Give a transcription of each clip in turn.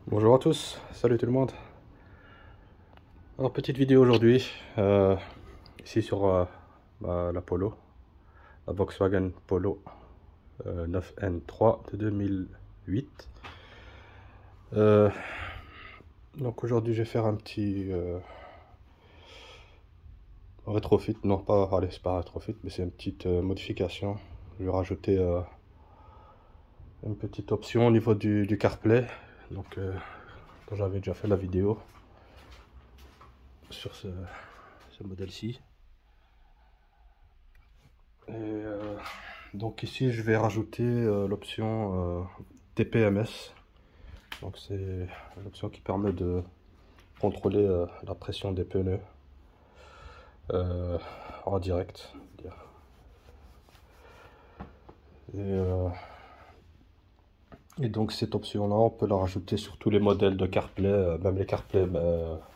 Bonjour à tous, salut tout le monde. Alors petite vidéo aujourd'hui, ici sur la Polo, la Volkswagen Polo 9N3 de 2008. Donc aujourd'hui je vais faire un petit rétrofit, non pas, allez c'est pas rétrofit, mais c'est une petite modification. Je vais rajouter une petite option au niveau du CarPlay, donc dont j'avais déjà fait la vidéo sur ce modèle-ci. Et donc ici je vais rajouter l'option TPMS. Donc c'est l'option qui permet de contrôler la pression des pneus en direct. Et donc cette option là on peut la rajouter sur tous les modèles de CarPlay, même les CarPlay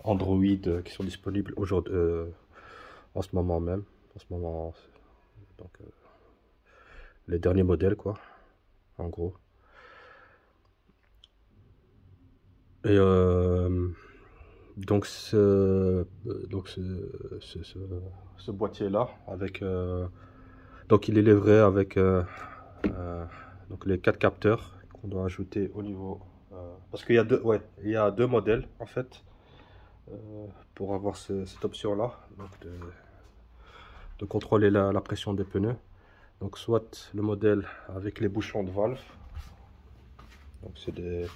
Android qui sont disponibles aujourd'hui, en ce moment même, donc les derniers modèles quoi, en gros. Et donc ce boîtier là avec donc il est livré avec donc les 4 capteurs qu'on doit ajouter au niveau parce qu'il y a deux modèles en fait pour avoir cette option là, donc de contrôler la pression des pneus. Donc soit le modèle avec les bouchons de valve, donc c'est des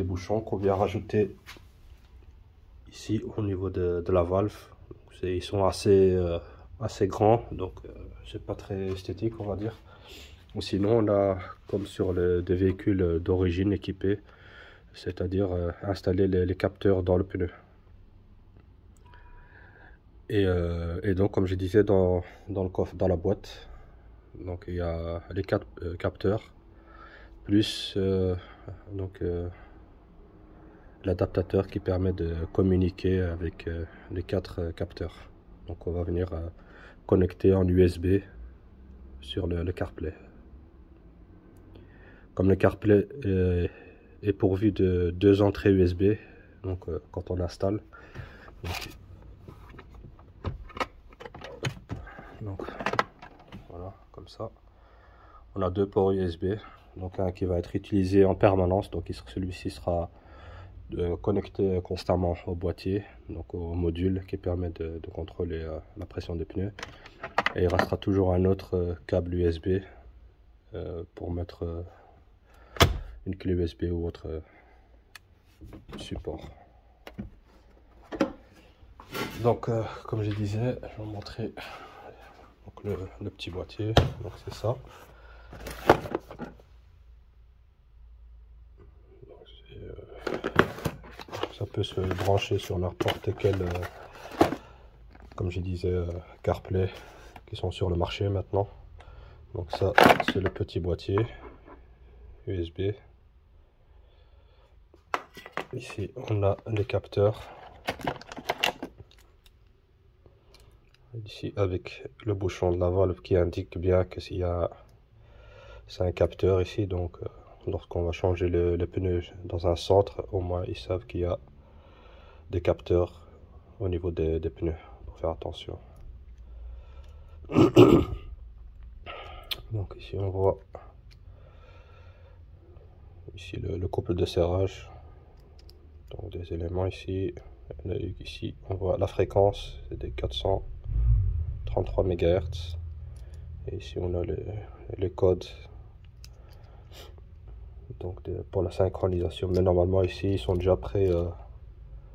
bouchons qu'on vient rajouter ici au niveau de la valve. Ils sont assez grands, donc c'est pas très esthétique on va dire. Ou sinon on a comme sur des véhicules d'origine équipés, c'est-à-dire installer les capteurs dans le pneu. Et donc comme je disais dans le coffre, dans la boîte, donc il y a les 4 capteurs plus l'adaptateur qui permet de communiquer avec les 4 capteurs. Donc on va venir connecter en USB sur le CarPlay. Comme le CarPlay est pourvu de 2 entrées USB, donc quand on installe, donc voilà, comme ça, on a 2 ports USB, donc un qui va être utilisé en permanence, donc celui-ci sera connecté constamment au boîtier, donc au module qui permet de contrôler la pression des pneus. Et il restera toujours un autre câble USB pour mettre une clé USB ou autre support. Donc comme je disais, je vais vous montrer donc, le petit boîtier, donc c'est ça. Ça peut se brancher sur n'importe quel, comme je disais, CarPlay qui sont sur le marché maintenant. Donc ça c'est le petit boîtier USB. Ici on a les capteurs. Ici avec le bouchon de la valve qui indique bien que c'est un capteur ici, donc lorsqu'on va changer le pneu dans un centre, au moins ils savent qu'il y a des capteurs au niveau des pneus, pour faire attention. Donc ici on voit ici le couple de serrage, donc des éléments ici. Ici on voit la fréquence, c'est des 433 MHz, et ici on a les codes donc pour la synchronisation, mais normalement ici ils sont déjà prêts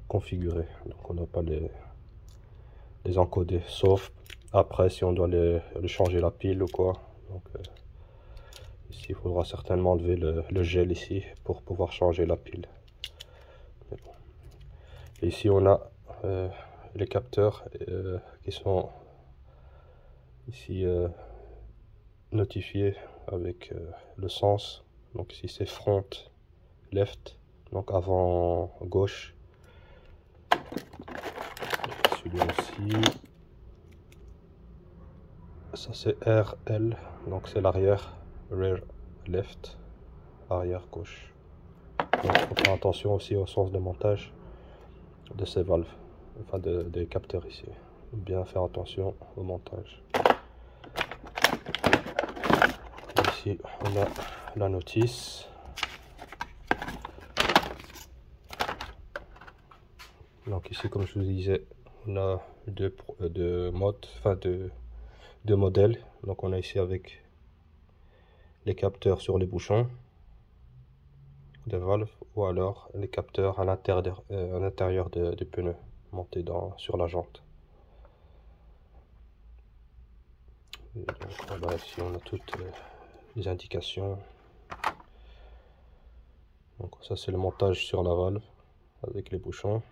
configurés, donc on n'a pas les encoder, sauf après si on doit les changer la pile ou quoi. Donc ici il faudra certainement enlever le gel ici pour pouvoir changer la pile. Bon. Et ici on a les capteurs qui sont ici notifiés avec le sens. Donc ici c'est front left, donc avant gauche. Celui-là aussi, ça c'est RL, donc c'est l'arrière, rear left, arrière gauche. Donc, il faut faire attention aussi au sens de montage de ces valves, enfin des capteurs ici. Bien faire attention au montage. Ici on a la notice. Donc ici, comme je vous disais, on a deux modes, enfin deux modèles. Donc on a ici avec les capteurs sur les bouchons de valve, ou alors les capteurs à l'intérieur du pneu montés sur la jante. Et donc voilà, ici on a toutes les indications. Donc ça c'est le montage sur la valve avec les bouchons.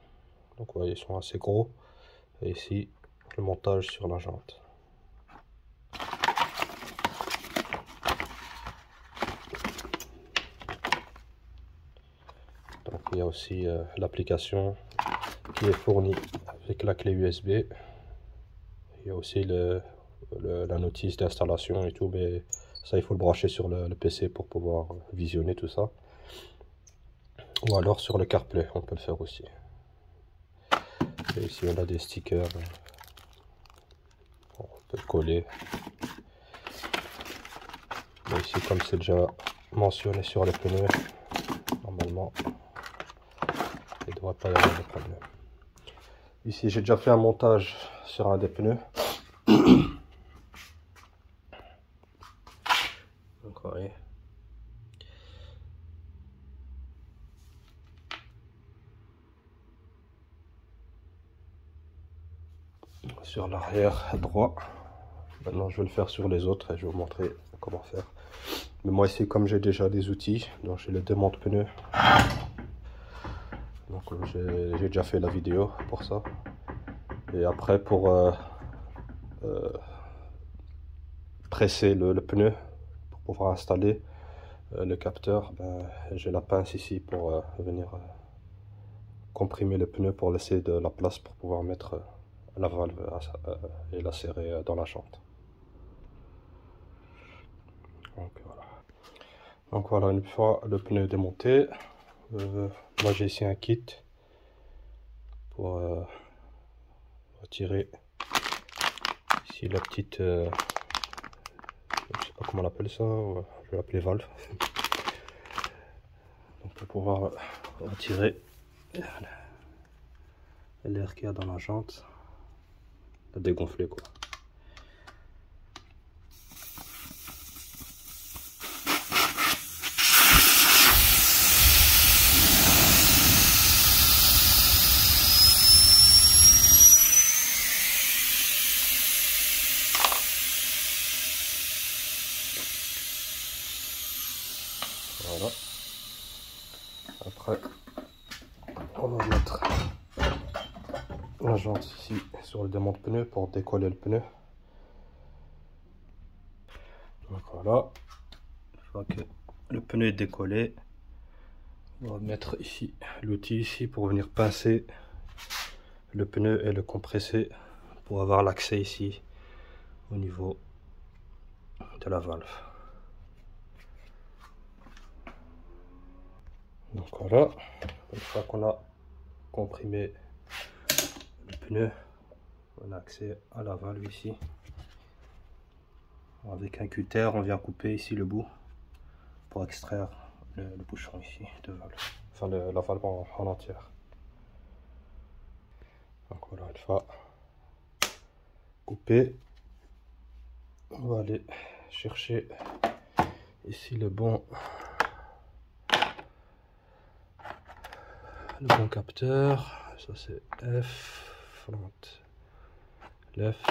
Donc vous voyez, ils sont assez gros. Et ici le montage sur la jante. Donc il y a aussi l'application qui est fournie avec la clé USB. Il y a aussi la notice d'installation et tout, mais ça il faut le brancher sur le PC pour pouvoir visionner tout ça. Ou alors sur le CarPlay, on peut le faire aussi. Et ici on a des stickers, on peut le coller. Mais ici, comme c'est déjà mentionné sur les pneus, normalement il ne devrait pas y avoir de problème. Ici j'ai déjà fait un montage sur un des pneus. Donc, vous voyez. Sur l'arrière droit. Maintenant je vais le faire sur les autres et je vais vous montrer comment faire. Mais moi ici, comme j'ai déjà des outils, donc j'ai les démonte pneus. Donc j'ai déjà fait la vidéo pour ça. Et après pour presser le pneu, pour pouvoir installer le capteur, j'ai la pince ici pour venir comprimer le pneu pour laisser de la place pour pouvoir mettre la valve et la serrer dans la jante. Donc voilà, une fois le pneu démonté, moi j'ai ici un kit pour retirer ici la petite, je sais pas comment on appelle ça, je vais l'appeler valve. Donc pour pouvoir retirer l'air qu'il y a dans la jante, la dégonfler quoi. Voilà. Après, on va mettre la jante ici sur le démonte pneu pour décoller le pneu. Donc voilà. Une fois que le pneu est décollé, on va mettre ici l'outil ici pour venir pincer le pneu et le compresser pour avoir l'accès ici au niveau de la valve. Donc voilà, une fois qu'on a comprimé le pneu, on a accès à la valve ici. Avec un cutter, on vient couper ici le bout pour extraire le bouchon ici de valve, enfin la valve en entière. Donc voilà, une fois coupé, on va aller chercher ici le bon capteur. Ça c'est F, front, left.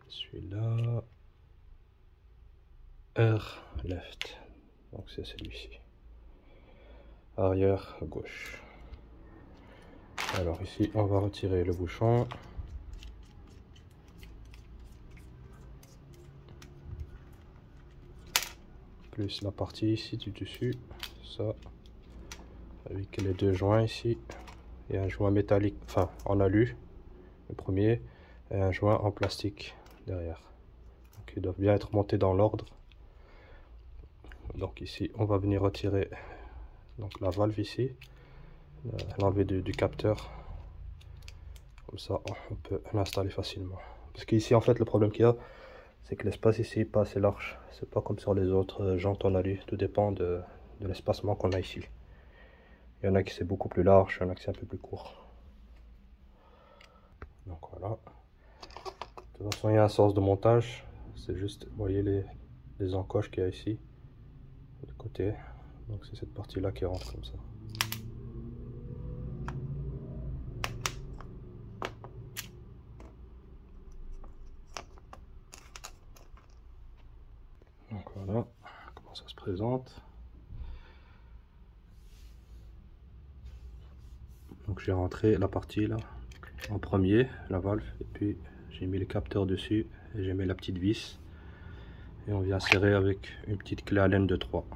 Celui-là, R, left. Donc c'est celui-ci. Arrière, gauche. Alors ici, on va retirer le bouchon. Plus la partie ici du dessus. Ça. Avec les deux joints ici. Et un joint métallique, enfin en alu, le premier. Et un joint en plastique derrière. Donc ils doivent bien être montés dans l'ordre. Donc ici, on va venir retirer donc la valve ici, l'enlever du capteur. Comme ça, on peut l'installer facilement. Parce qu'ici, en fait, le problème qu'il y a, c'est que l'espace ici n'est pas assez large. C'est pas comme sur les autres jantes en alu. Tout dépend de l'espacement qu'on a ici. Il y en a qui c'est beaucoup plus large, il y en a qui c'est un peu plus court. Donc voilà. De toute façon, il y a un sens de montage. C'est juste, vous voyez les encoches qu'il y a ici, de côté. Donc c'est cette partie-là qui rentre comme ça. Donc voilà comment ça se présente. Donc j'ai rentré la partie là en premier, la valve, et puis j'ai mis le capteur dessus et j'ai mis la petite vis et on vient serrer avec une petite clé Allen de 3.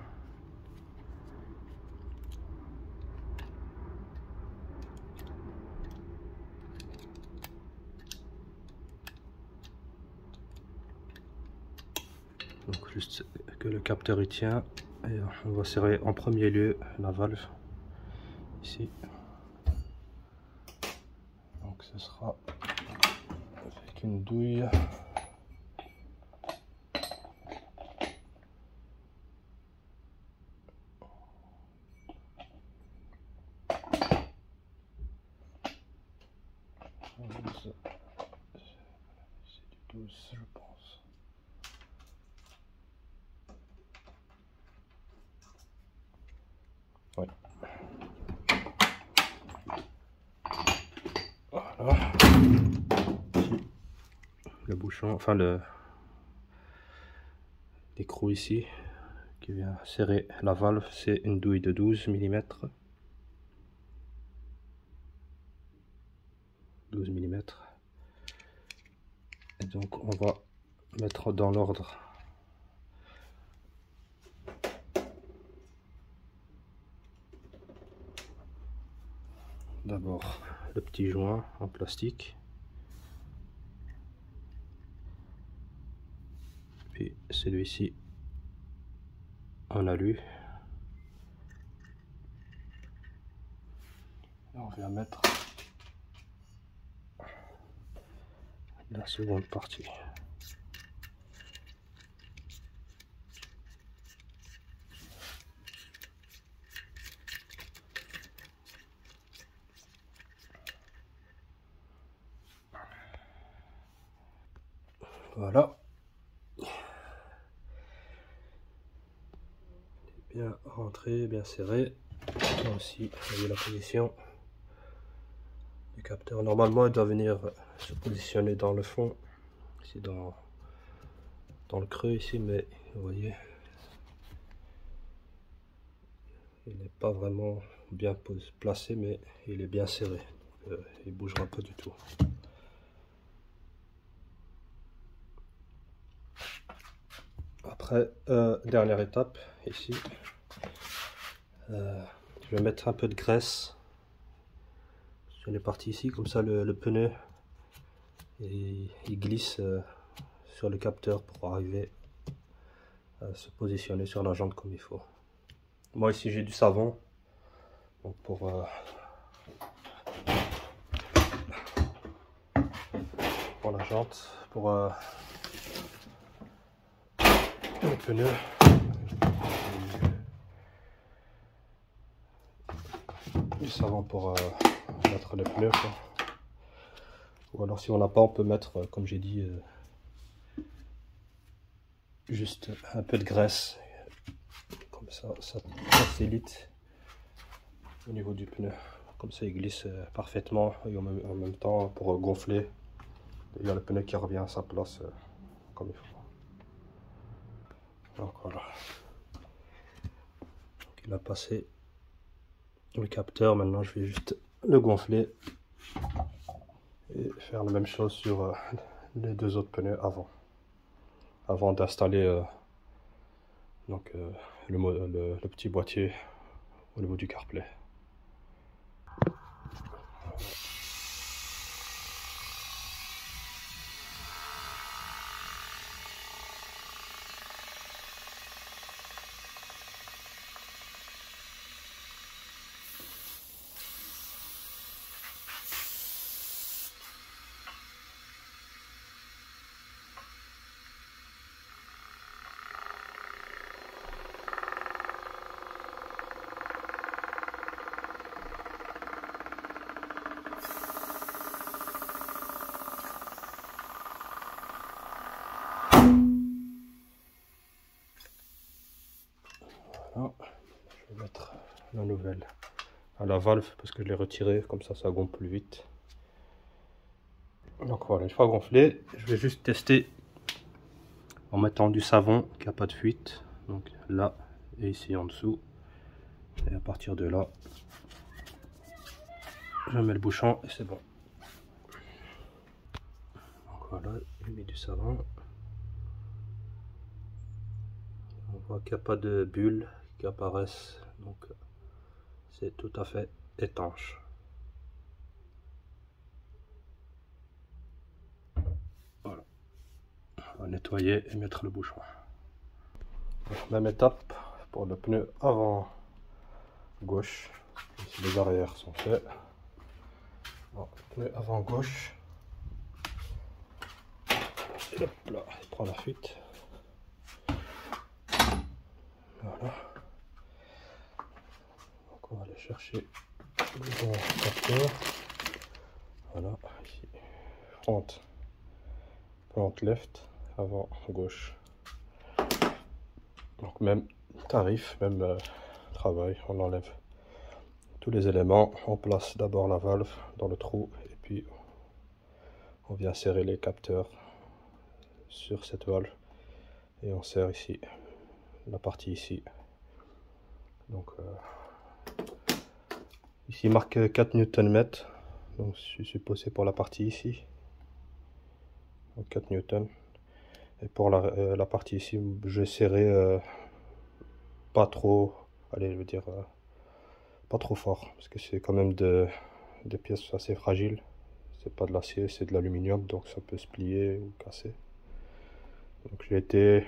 Donc juste que le capteur y tient, et on va serrer en premier lieu la valve ici. Donc ce sera avec une douille. C'est du 12 je pense. Oui. Voilà. Ici, le bouchon, enfin l'écrou ici qui vient serrer la valve, c'est une douille de 12 mm. 12 mm. Et donc on va mettre dans l'ordre. D'abord le petit joint en plastique, puis celui-ci en alu. Et on vient mettre la seconde partie. Voilà. Bien rentré, bien serré. Là aussi, vous voyez la position du capteur. Normalement, il doit venir se positionner dans le fond, ici dans le creux ici, mais vous voyez, il n'est pas vraiment bien placé, mais il est bien serré. Il bougera pas du tout. Après, dernière étape ici, je vais mettre un peu de graisse sur les parties ici, comme ça le pneu il glisse sur le capteur pour arriver à se positionner sur la jante comme il faut. Moi ici j'ai du savon donc pour la jante, pour le pneu. Du savon pour mettre les pneus, quoi. Ou alors si on n'a pas, on peut mettre, comme j'ai dit, juste un peu de graisse. Comme ça facilite au niveau du pneu. Comme ça il glisse parfaitement et en même temps pour gonfler, il y a le pneu qui revient à sa place comme il faut. Donc voilà. Donc, il a passé le capteur, maintenant je vais juste le gonfler et faire la même chose sur les deux autres pneus avant d'installer donc le petit boîtier au niveau du CarPlay. Voilà. Je vais mettre la nouvelle à la valve parce que je l'ai retirée, comme ça gonfle plus vite. Donc voilà, une fois gonflé, je vais juste tester en mettant du savon qui n'a pas de fuite. Donc là et ici en dessous. Et à partir de là, je mets le bouchon et c'est bon. Donc voilà, j'ai mis du savon. On voit qu'il n'y a pas de bulles qui apparaissent, donc c'est tout à fait étanche. Voilà. On va nettoyer et mettre le bouchon. Même étape pour le pneu avant gauche. Ici, les arrières sont faits. Bon, pneu avant gauche. Et hop là, il prend la fuite. Voilà. Donc on va aller chercher le bon capteur. Voilà, ici. Front left, avant gauche. Donc même tarif, même travail, on enlève tous les éléments, on place d'abord la valve dans le trou et puis on vient serrer les capteurs sur cette valve et on serre ici la partie ici. Donc ici marque 4 Nm, donc je suppose c'est pour la partie ici, donc 4 Newton. Et pour la partie ici, je vais serrer pas trop, allez je veux dire pas trop fort, parce que c'est quand même des pièces assez fragiles. C'est pas de l'acier, c'est de l'aluminium, donc ça peut se plier ou casser. Donc j'ai été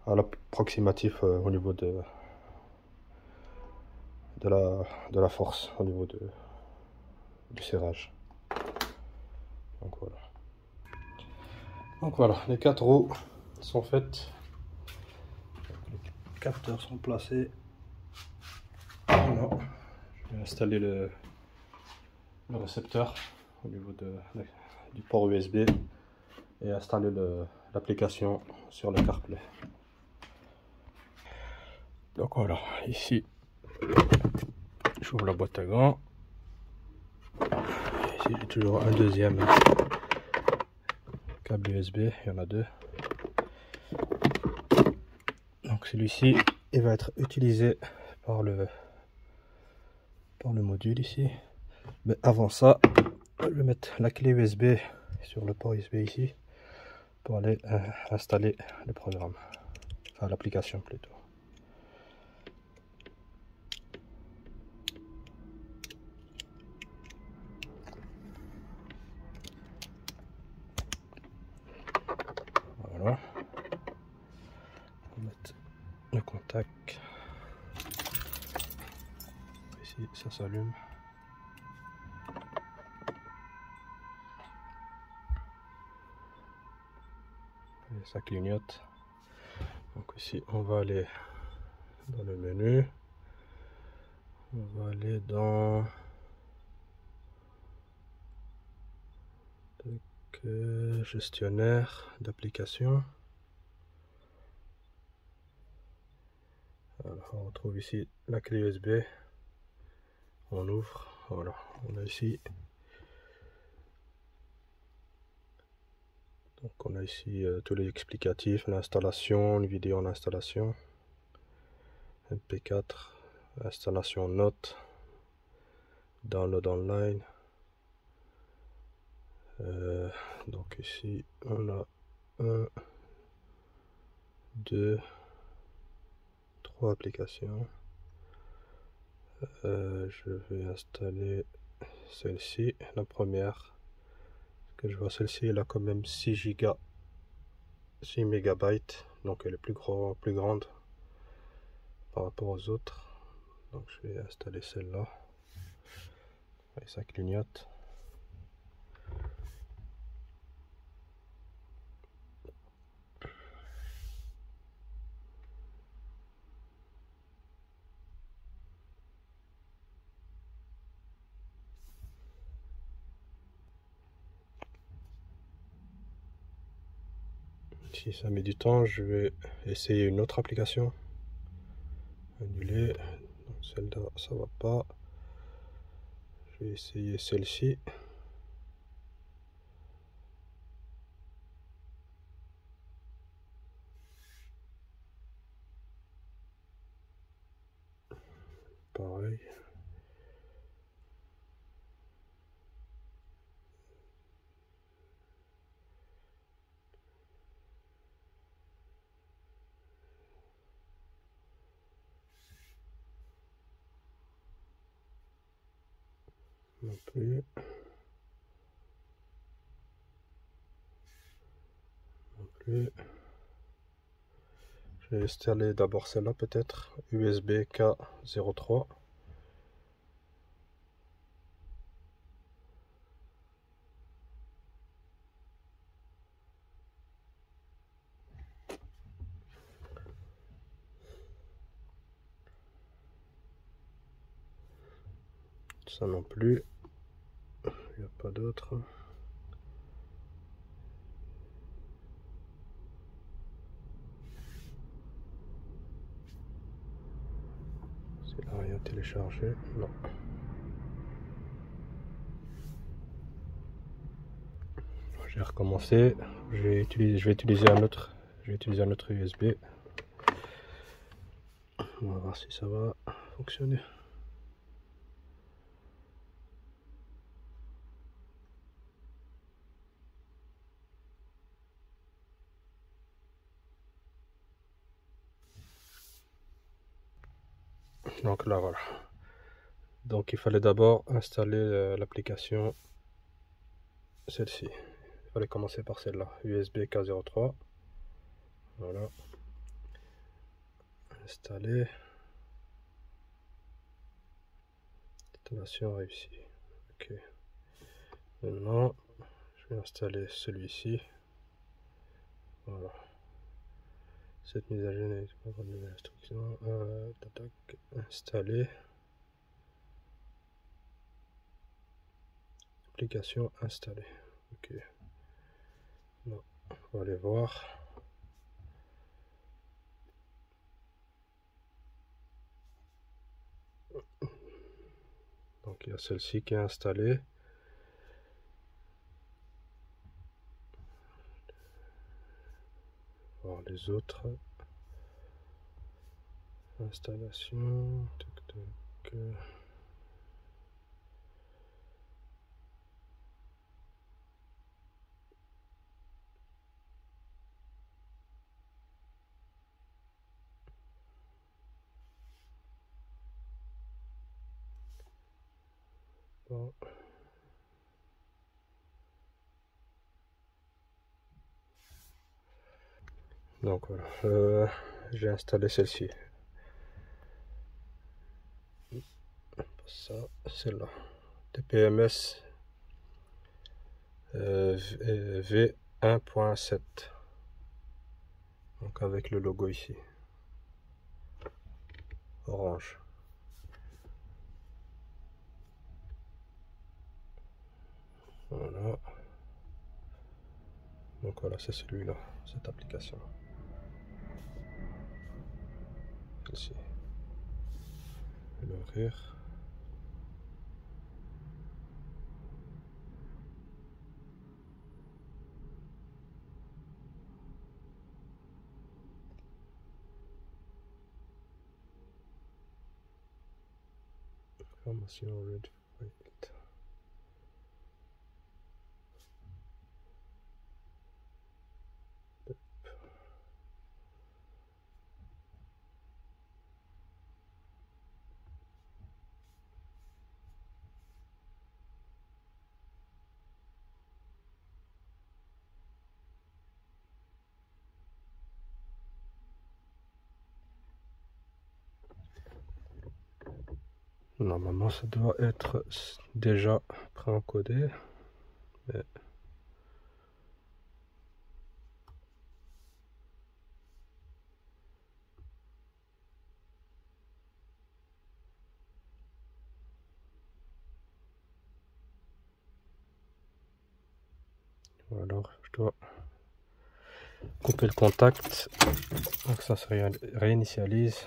à l'approximatif au niveau de la force, au niveau du serrage. Donc voilà, les 4 roues sont faites. Les capteurs sont placés. Voilà. Je vais installer le récepteur au niveau du port USB et installer l'application sur le CarPlay. Donc voilà, ici j'ouvre la boîte à gants. Ici j'ai toujours un deuxième câble USB, il y en a 2. Donc celui-ci il va être utilisé par le module ici. Mais avant ça, je vais mettre la clé USB sur le port USB ici pour aller installer le programme, enfin l'application plutôt. Voilà. On va mettre le contact. Ici, ça s'allume. Et ça clignote. Donc ici, on va aller dans le menu. On va aller dans gestionnaire d'application. On retrouve ici la clé USB. On ouvre. Voilà, on a ici. Donc on a ici tous les explicatifs, l'installation, une vidéo en installation, MP4, installation notes, download online. Donc ici on a 1, 2, 3 applications. Je vais installer celle-ci, la première. Que je vois, celle-ci elle a quand même 6 mégabytes, donc elle est plus grande par rapport aux autres. Donc je vais installer celle-là. Et ça clignote. Si ça met du temps, je vais essayer une autre application. Annuler. Celle-là, ça va pas. Je vais essayer celle-ci. Pareil. Non plus. Non plus. Je vais installer d'abord celle-là peut-être. USB K03. Ça non plus. Il n'y a pas d'autre. C'est là, rien téléchargé. Non. Je vais recommencer. Je vais utiliser un autre USB. On va voir si ça va fonctionner. Donc là voilà. Donc il fallait d'abord installer l'application, celle-ci. Il fallait commencer par celle-là, USB K03. Voilà. Installer. Installation réussie. Ok. Maintenant, je vais installer celui-ci. Voilà. Cette mise à jour n'est pas de nouvelles instructions. Installer. Application installée. Ok. Non, on va aller voir. Donc il y a celle-ci qui est installée. Voir les autres. Installation. Tac, tac. Bon. Donc voilà, j'ai installé celle-ci. Ça, celle-là. TPMS V1.7. Donc avec le logo ici. Orange. Voilà. Donc voilà, c'est celui-là, cette application. Ici. Je vais l'ouvrir. Information red. Normalement, ça doit être déjà pré-encodé. Mais... alors, je dois couper le contact. Donc ça se réinitialise.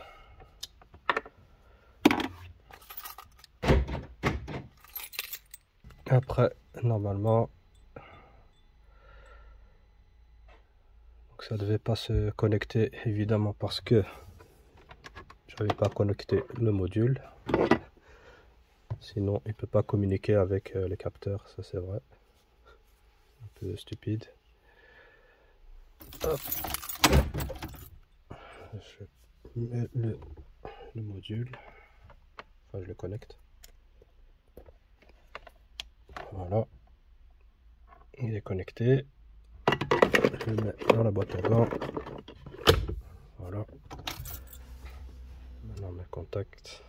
Après, normalement, donc ça devait pas se connecter évidemment parce que j'avais pas connecté le module. Sinon, il peut pas communiquer avec les capteurs, ça c'est vrai. Un peu stupide. Hop. Je mets le module. Enfin, je le connecte. Voilà. Il est connecté. Je le mets dans la boîte à gants. Voilà. Maintenant, mes contacts.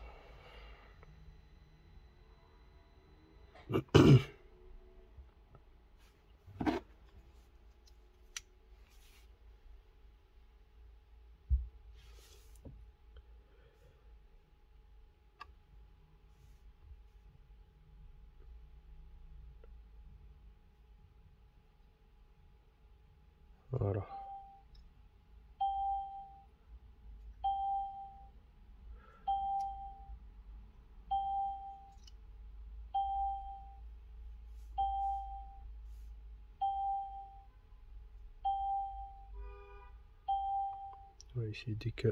Voilà. Ici, il dit que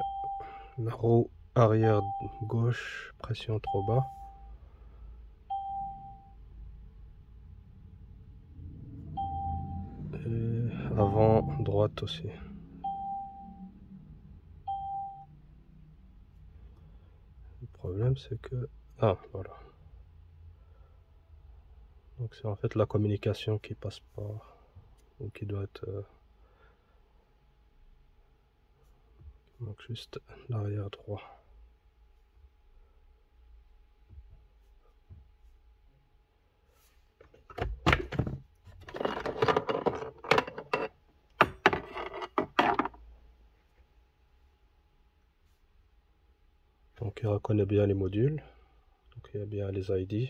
la roue arrière gauche, pression trop bas. Et avant droite aussi. Le problème c'est que... Ah, voilà. Donc c'est en fait la communication qui passe pas, ou qui doit être... il manque juste l'arrière droit. Donc il reconnaît bien les modules, donc il y a bien les ID.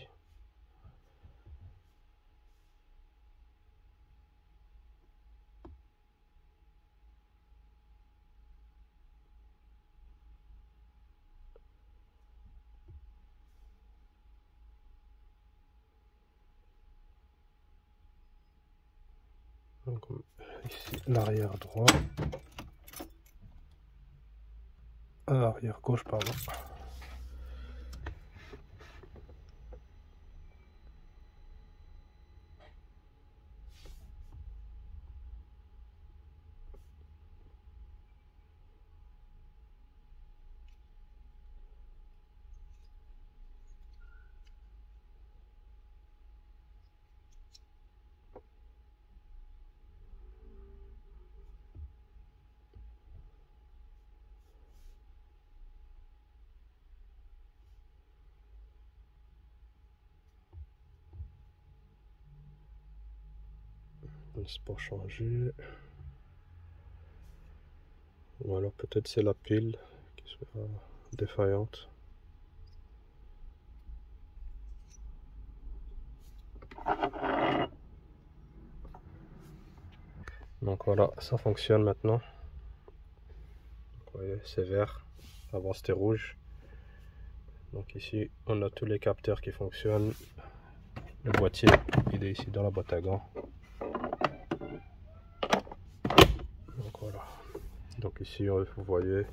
Donc ici l'arrière droit, arrière gauche pardon. C'est pour changer. Ou alors peut-être c'est la pile qui soit défaillante. Donc voilà, ça fonctionne maintenant. Vous voyez, c'est vert. Avant c'était rouge. Donc ici, on a tous les capteurs qui fonctionnent. Le boîtier, il est ici dans la boîte à gants. Donc voilà. Donc ici, vous voyez,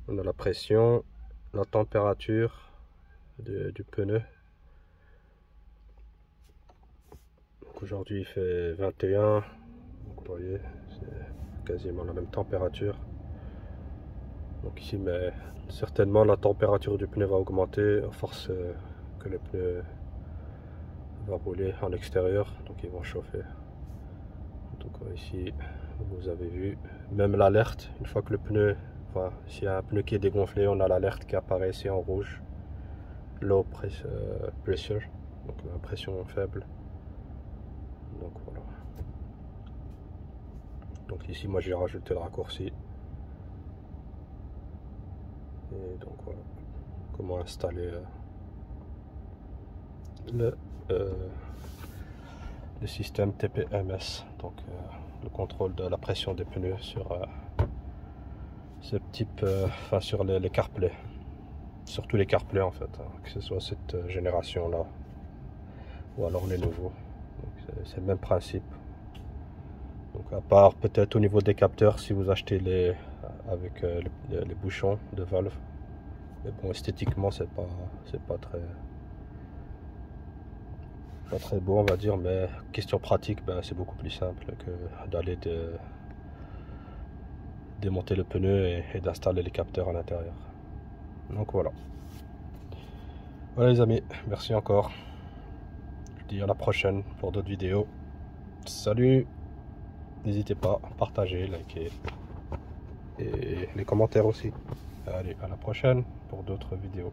on a la pression, la température du pneu. Aujourd'hui, il fait 21. Donc, vous voyez, c'est quasiment la même température. Donc ici, mais certainement la température du pneu va augmenter à force que le pneu va rouler en extérieur, donc ils vont chauffer. Donc ici, vous avez vu, même l'alerte, une fois que le pneu, enfin, s'il y a un pneu qui est dégonflé, on a l'alerte qui apparaît ici en rouge. Low pressure, donc la pression faible. Donc voilà. Donc ici, moi j'ai rajouté le raccourci. Et donc voilà, comment installer le système TPMS, donc le contrôle de la pression des pneus sur ce type, enfin sur les CarPlay, surtout les CarPlay en fait, hein, que ce soit cette génération là, ou alors les nouveaux. C'est le même principe. Donc à part peut-être au niveau des capteurs si vous achetez les avec les bouchons de valve. Mais bon, esthétiquement c'est pas très beau on va dire, mais question pratique, ben, c'est beaucoup plus simple que d'aller démonter le pneu et d'installer les capteurs à l'intérieur. Donc voilà. Voilà les amis, merci encore. Je vous dis à la prochaine pour d'autres vidéos. Salut! N'hésitez pas à partager, liker et les commentaires aussi. Allez, à la prochaine pour d'autres vidéos.